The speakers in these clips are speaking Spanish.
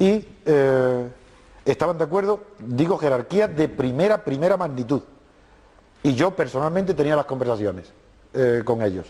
y estaban de acuerdo, digo, jerarquías de primera magnitud. Y yo personalmente tenía las conversaciones con ellos.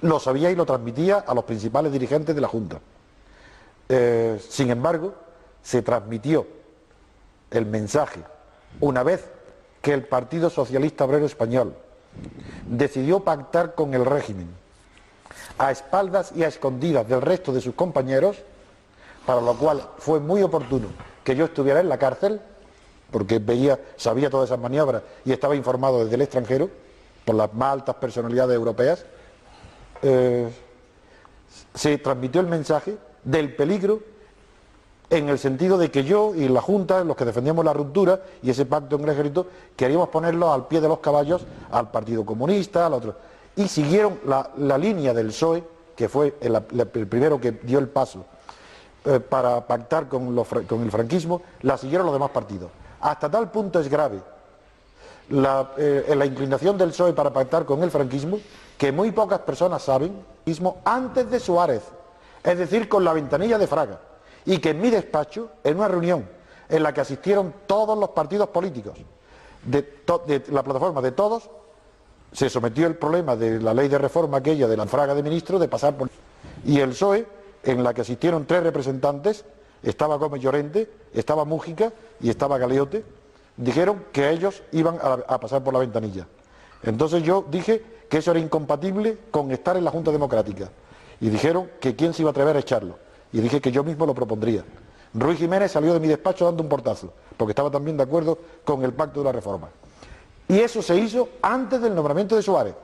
Lo sabía y lo transmitía a los principales dirigentes de la Junta. Sin embargo, se transmitió el mensaje una vez que el Partido Socialista Obrero Español decidió pactar con el régimen a espaldas y a escondidas del resto de sus compañeros, para lo cual fue muy oportuno que yo estuviera en la cárcel, porque sabía todas esas maniobras y estaba informado desde el extranjero por las más altas personalidades europeas. Se transmitió el mensaje del peligro, en el sentido de que yo y la Junta, los que defendíamos la ruptura y ese pacto en el ejército, queríamos ponerlo al pie de los caballos al Partido Comunista, al otro. Y siguieron la línea del PSOE, que fue el primero que dio el paso para pactar con el franquismo, la siguieron los demás partidos. Hasta tal punto es grave la inclinación del PSOE para pactar con el franquismo, que muy pocas personas saben, antes de Suárez, es decir, con la ventanilla de Fraga, y que en mi despacho, en una reunión en la que asistieron todos los partidos políticos, de la plataforma de todos, se sometió el problema de la ley de reforma aquella de la Fraga de ministro, de pasar por... Y el PSOE, en la que asistieron 3 representantes, estaba Gómez Llorente, estaba Mújica y estaba Galeote, dijeron que ellos iban a pasar por la ventanilla. Entonces yo dije que eso era incompatible con estar en la Junta Democrática, y dijeron que quién se iba a atrever a echarlo, y dije que yo mismo lo propondría. Ruiz Jiménez salió de mi despacho dando un portazo, porque estaba también de acuerdo con el pacto de la reforma. Y eso se hizo antes del nombramiento de Suárez.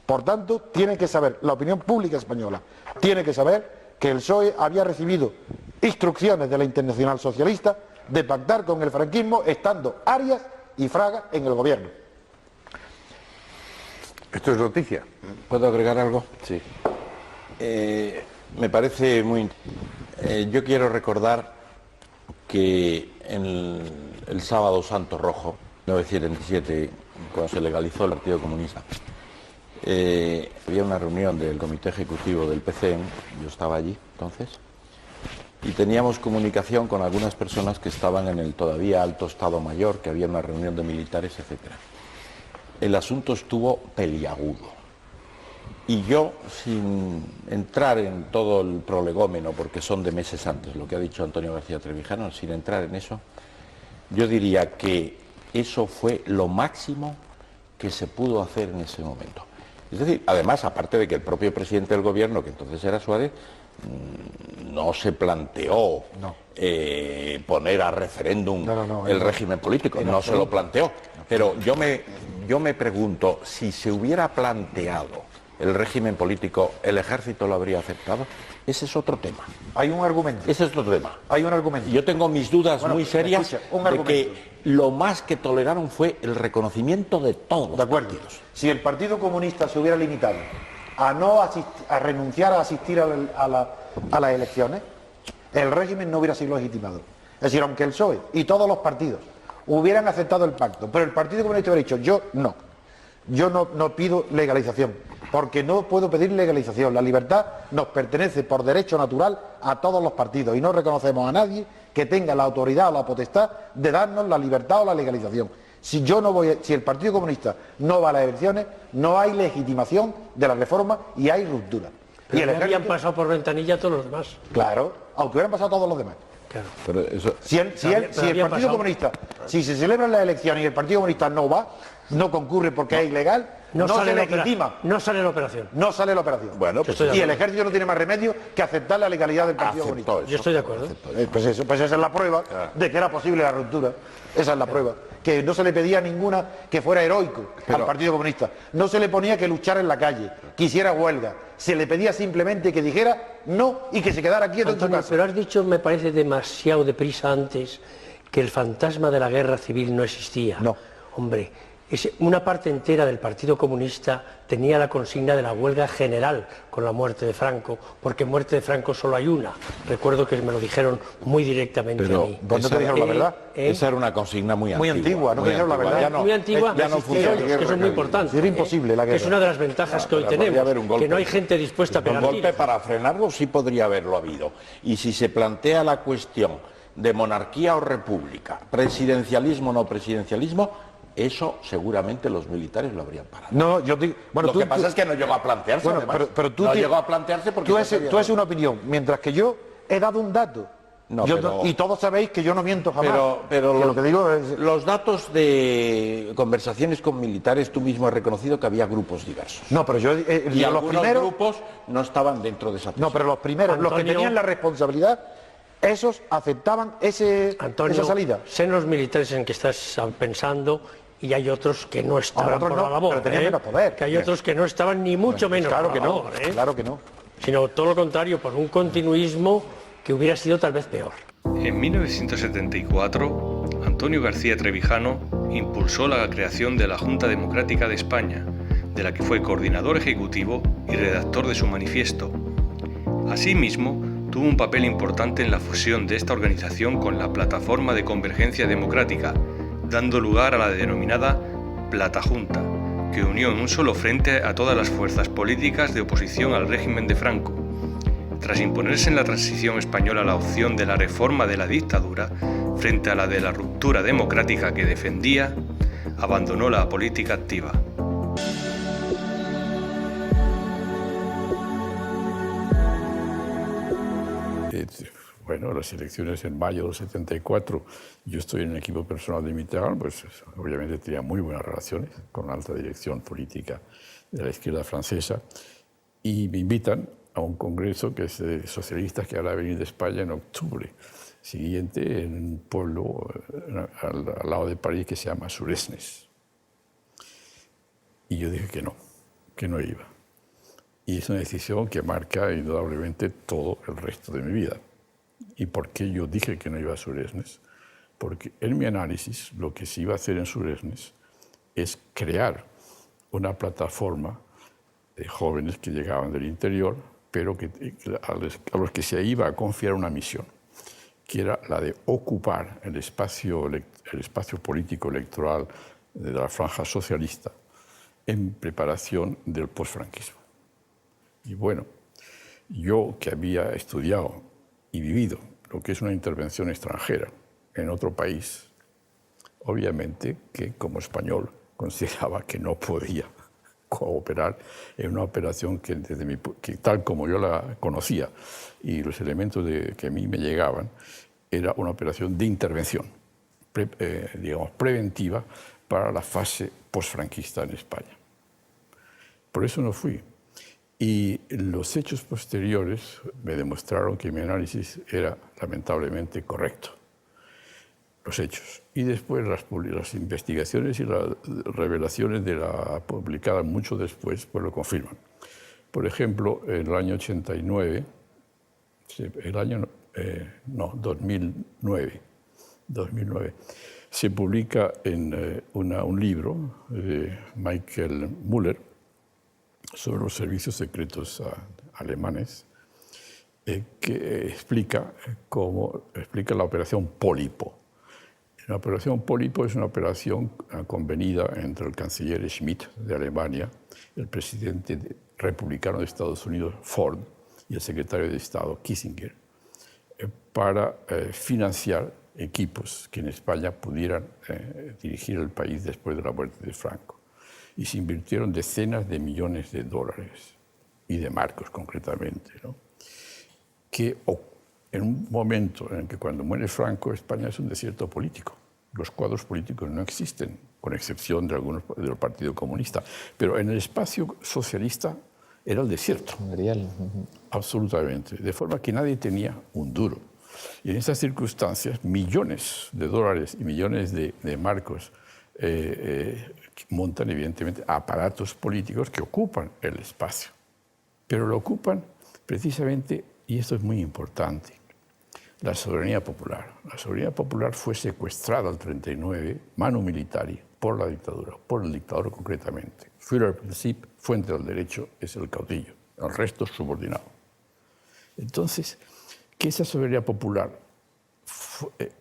Por tanto, tiene que saber, la opinión pública española tiene que saber que el PSOE había recibido instrucciones de la Internacional Socialista de pactar con el franquismo, estando Arias y Fraga en el gobierno. Esto es noticia. ¿Puedo agregar algo? Sí. Me parece muy... yo quiero recordar que el sábado Santo Rojo, 1977, cuando se legalizó el Partido Comunista, había una reunión del Comité Ejecutivo del PCM, yo estaba allí entonces, y teníamos comunicación con algunas personas que estaban en el todavía alto Estado Mayor, que había una reunión de militares, etc. El asunto estuvo peliagudo. Y yo, sin entrar en todo el prolegómeno, porque son de meses antes, lo que ha dicho Antonio García Trevijano, sin entrar en eso, yo diría que eso fue lo máximo que se pudo hacer en ese momento. Es decir, además, aparte de que el propio presidente del gobierno, que entonces era Suárez, no se planteó poner a referéndum el régimen político, no se lo planteó. Pero yo me pregunto, si se hubiera planteado el régimen político, ¿el ejército lo habría aceptado? Ese es otro tema. Hay un argumento. Ese es otro tema. Hay un argumento. Yo tengo mis dudas muy serias de que lo más que toleraron fue el reconocimiento de todos los partidos. Si el Partido Comunista se hubiera limitado a renunciar a asistir a las elecciones, el régimen no hubiera sido legitimado. Es decir, aunque el PSOE y todos los partidos hubieran aceptado el pacto, pero el Partido Comunista hubiera dicho, yo no pido legalización, porque no puedo pedir legalización. La libertad nos pertenece por derecho natural a todos los partidos y no reconocemos a nadie que tenga la autoridad o la potestad de darnos la libertad o la legalización. Si el Partido Comunista no va a las elecciones, no hay legitimación de la reforma y hay ruptura. Pero y el habían pasado por ventanilla todos los demás. Claro, aunque hubieran pasado todos los demás. Claro. Pero eso... Si el Partido Comunista, si se celebran las elecciones y el Partido Comunista no va, no concurre porque es ilegal, no se legitima. No sale la operación. No sale la operación. Bueno, pues y el ejército no tiene más remedio que aceptar la legalidad del Partido Comunista. Yo estoy de acuerdo. Pues esa es la prueba de que era posible la ruptura. Esa es la prueba. Que no se le pedía ninguna que fuera heroico al Partido Comunista. No se le ponía que luchara en la calle, que hiciera huelga. Se le pedía simplemente que dijera no y que se quedara quieto en su casa. Pero has dicho, me parece demasiado deprisa antes, que el fantasma de la guerra civil no existía. No. Hombre, Una parte entera del Partido Comunista tenía la consigna de la huelga general con la muerte de Franco, porque muerte de Franco solo hay una. Recuerdo que me lo dijeron muy directamente a mí. ¿Dónde te dijeron la verdad? Esa era una consigna muy antigua. No te dijeron la verdad. Muy antigua, ya no funciona. que eso es muy importante. Era imposible la guerra. Que es una de las ventajas que hoy tenemos, que no hay gente dispuesta a pegar Un golpe tiros. para frenarlo sí podría haberlo habido. Y si se plantea la cuestión de monarquía o república, presidencialismo o no presidencialismo, eso seguramente los militares lo habrían parado. No, yo digo, bueno, Lo que pasa es que no llegó a plantearse. Bueno, además. pero tú no ti- llegó a plantearse porque tú haces una opinión, mientras que yo he dado un dato. No, Y todos sabéis que yo no miento jamás. Pero Que lo que digo es... los datos de conversaciones con militares, tú mismo has reconocido que había grupos diversos. No, pero yo Y los algunos primeros... grupos no estaban dentro de esa No, pero los primeros, los que Antonio- tenían la responsabilidad, esos aceptaban Antonio, esa salida. sé los militares en que estás pensando y hay otros que no estaban otros por no, la labor. pero tenían menos poder. Que hay otros que no estaban ni mucho menos Claro por que la no, labor, claro que no. sino todo lo contrario, por un continuismo que hubiera sido tal vez peor. En 1974, Antonio García Trevijano impulsó la creación de la Junta Democrática de España, de la que fue coordinador ejecutivo y redactor de su manifiesto. Asimismo, tuvo un papel importante en la fusión de esta organización con la Plataforma de Convergencia Democrática, dando lugar a la denominada Plata Junta, que unió en un solo frente a todas las fuerzas políticas de oposición al régimen de Franco. Tras imponerse en la transición española la opción de la reforma de la dictadura frente a la de la ruptura democrática que defendía, abandonó la política activa. Bueno, las elecciones en mayo del 74, yo estoy en el equipo personal de Mitterrand, pues obviamente tenía muy buenas relaciones con la alta dirección política de la izquierda francesa y me invitan a un congreso que es de socialistas que ahora va a venir de España en octubre siguiente en un pueblo al lado de París que se llama Suresnes. Y yo dije que no iba. Y es una decisión que marca indudablemente todo el resto de mi vida. ¿Y por qué yo dije que no iba a Suresnes? Porque en mi análisis lo que se iba a hacer en Suresnes es crear una plataforma de jóvenes que llegaban del interior, pero a los que se iba a confiar una misión, que era la de ocupar el espacio político electoral de la franja socialista en preparación del posfranquismo. Y bueno, yo que había estudiado y vivido lo que es una intervención extranjera en otro país, obviamente que como español consideraba que no podía cooperar en una operación que tal como yo la conocía y los elementos que a mí me llegaban, era una operación de intervención, digamos, preventiva para la fase posfranquista en España. Por eso no fui. Y los hechos posteriores me demostraron que mi análisis era lamentablemente correcto. Los hechos. Y después las investigaciones y las revelaciones publicadas mucho después pues lo confirman. Por ejemplo, en el año 89, 2009, se publica un libro de Michael Müller sobre los servicios secretos alemanes que explica la operación Pólipo. La operación Pólipo es una operación convenida entre el canciller Schmidt de Alemania, el presidente republicano de Estados Unidos Ford y el secretario de Estado Kissinger para financiar equipos que en España pudieran dirigir el país después de la muerte de Franco. Y se invirtieron decenas de millones de dólares y de marcos concretamente, ¿no? Que en un momento en el que cuando muere Franco, España es un desierto político. Los cuadros políticos no existen, con excepción de algunos del Partido Comunista. Pero en el espacio socialista era el desierto. Absolutamente. De forma que nadie tenía un duro. Y en esas circunstancias, millones de dólares y millones de marcos montan evidentemente aparatos políticos que ocupan el espacio. Pero lo ocupan precisamente, y esto es muy importante, la soberanía popular. La soberanía popular fue secuestrada el 39, manu militari, por la dictadura, por el dictador concretamente. Führerprinzip, fuente del derecho, es el caudillo, el resto es subordinado. Entonces, que esa soberanía popular,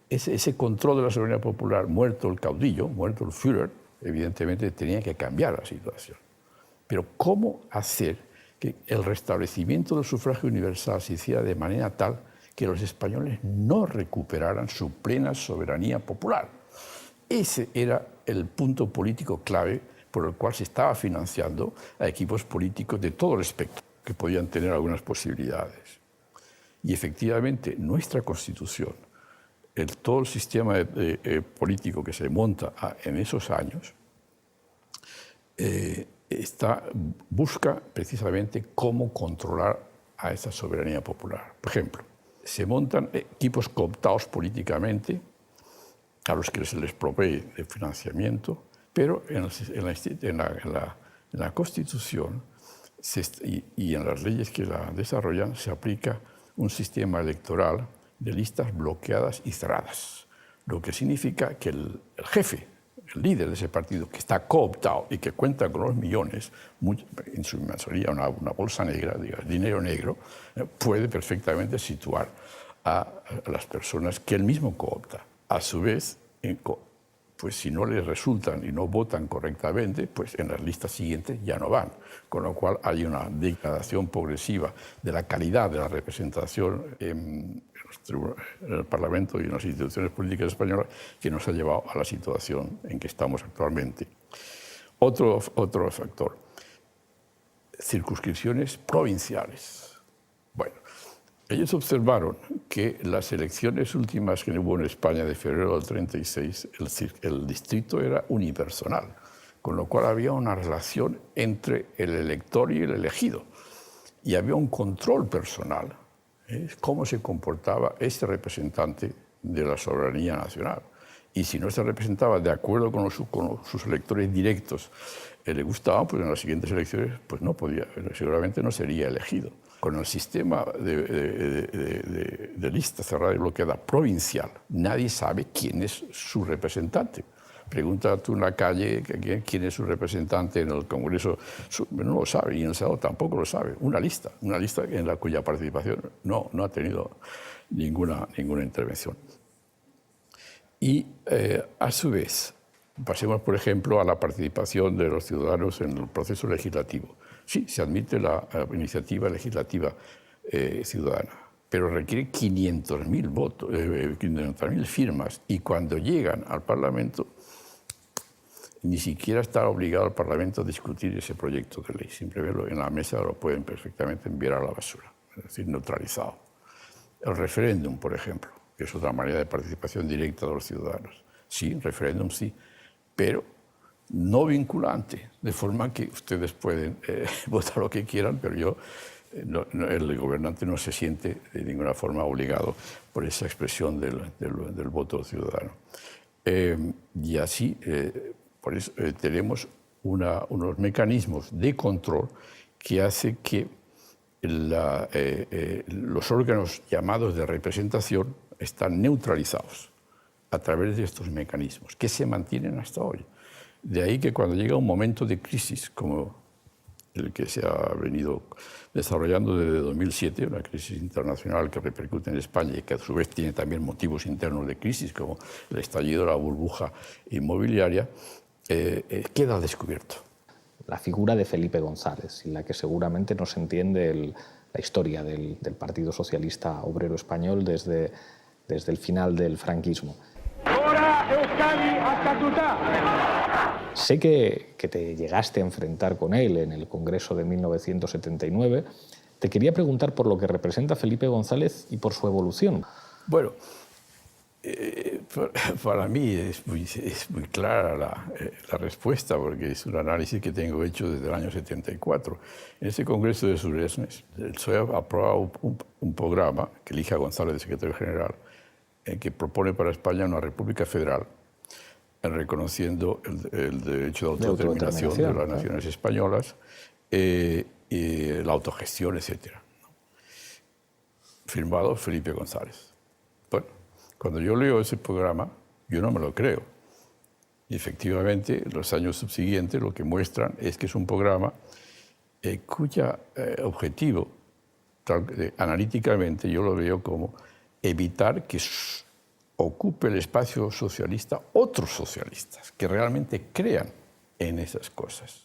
ese control de la soberanía popular, muerto el caudillo, muerto el Führer, evidentemente tenía que cambiar la situación. Pero ¿cómo hacer que el restablecimiento del sufragio universal se hiciera de manera tal que los españoles no recuperaran su plena soberanía popular? Ese era el punto político clave por el cual se estaba financiando a equipos políticos de todo el espectro, que podían tener algunas posibilidades. Y efectivamente, nuestra Constitución, todo el sistema político que se monta en esos años, busca precisamente cómo controlar a esa soberanía popular. Por ejemplo, se montan equipos cooptados políticamente, a los que se les provee de financiamiento, pero en la Constitución y en las leyes que la desarrollan se aplica un sistema electoral de listas bloqueadas y cerradas, lo que significa que el jefe, el líder de ese partido, que está cooptado y que cuenta con los millones, en su mayoría una bolsa negra, dinero negro, puede perfectamente situar a las personas que él mismo coopta. A su vez, pues si no les resultan y no votan correctamente, pues en las listas siguientes ya no van. Con lo cual hay una degradación progresiva de la calidad de la representación en el Parlamento y en las instituciones políticas españolas que nos ha llevado a la situación en que estamos actualmente. Otro factor, circunscripciones provinciales. Bueno, ellos observaron que las elecciones últimas que hubo en España de febrero del 36, el distrito era unipersonal, con lo cual había una relación entre el elector y el elegido. Y había un control personal, cómo se comportaba este representante de la soberanía nacional. Y si no se representaba de acuerdo con sus electores directos, le gustaba, pues en las siguientes elecciones pues no podía, seguramente no sería elegido. Con el sistema de lista cerrada y bloqueada provincial, nadie sabe quién es su representante. Pregunta tú en la calle quién es su representante en el Congreso, no lo sabe, y en el Senado tampoco lo sabe. Una lista en la cuya participación no ha tenido ninguna intervención. Y a su vez, pasemos por ejemplo a la participación de los ciudadanos en el proceso legislativo. Sí, se admite la iniciativa legislativa ciudadana, pero requiere 500.000 votos, 500.000 firmas, y cuando llegan al Parlamento, ni siquiera está obligado el Parlamento a discutir ese proyecto de ley. Simplemente en la mesa lo pueden perfectamente enviar a la basura, es decir, neutralizado. El referéndum, por ejemplo, que es otra manera de participación directa de los ciudadanos. Sí, referéndum sí, pero no vinculante, de forma que ustedes pueden votar lo que quieran, pero el gobernante no se siente de ninguna forma obligado por esa expresión del voto ciudadano. Y así, por eso tenemos unos mecanismos de control que hace que los órganos llamados de representación están neutralizados a través de estos mecanismos, que se mantienen hasta hoy. De ahí que cuando llega un momento de crisis, como el que se ha venido desarrollando desde 2007, una crisis internacional que repercute en España y que a su vez tiene también motivos internos de crisis, como el estallido de la burbuja inmobiliaria, queda al descubierto. La figura de Felipe González, sin la que seguramente no se entiende la historia del Partido Socialista Obrero Español desde el final del franquismo. Sé que te llegaste a enfrentar con él en el Congreso de 1979. Te quería preguntar por lo que representa Felipe González y por su evolución. Bueno, para mí es muy clara la respuesta, porque es un análisis que tengo hecho desde el año 74. En ese Congreso de Suresnes, el PSOE ha aprobado un programa que elige a González de secretario general, que propone para España una república federal, reconociendo el derecho de autodeterminación de las naciones españolas, y la autogestión, etc. Firmado Felipe González. Bueno, cuando yo leo ese programa, yo no me lo creo. Y efectivamente, los años subsiguientes lo que muestran es que es un programa cuyo objetivo, analíticamente yo lo veo como evitar que ocupe el espacio socialista otros socialistas que realmente crean en esas cosas.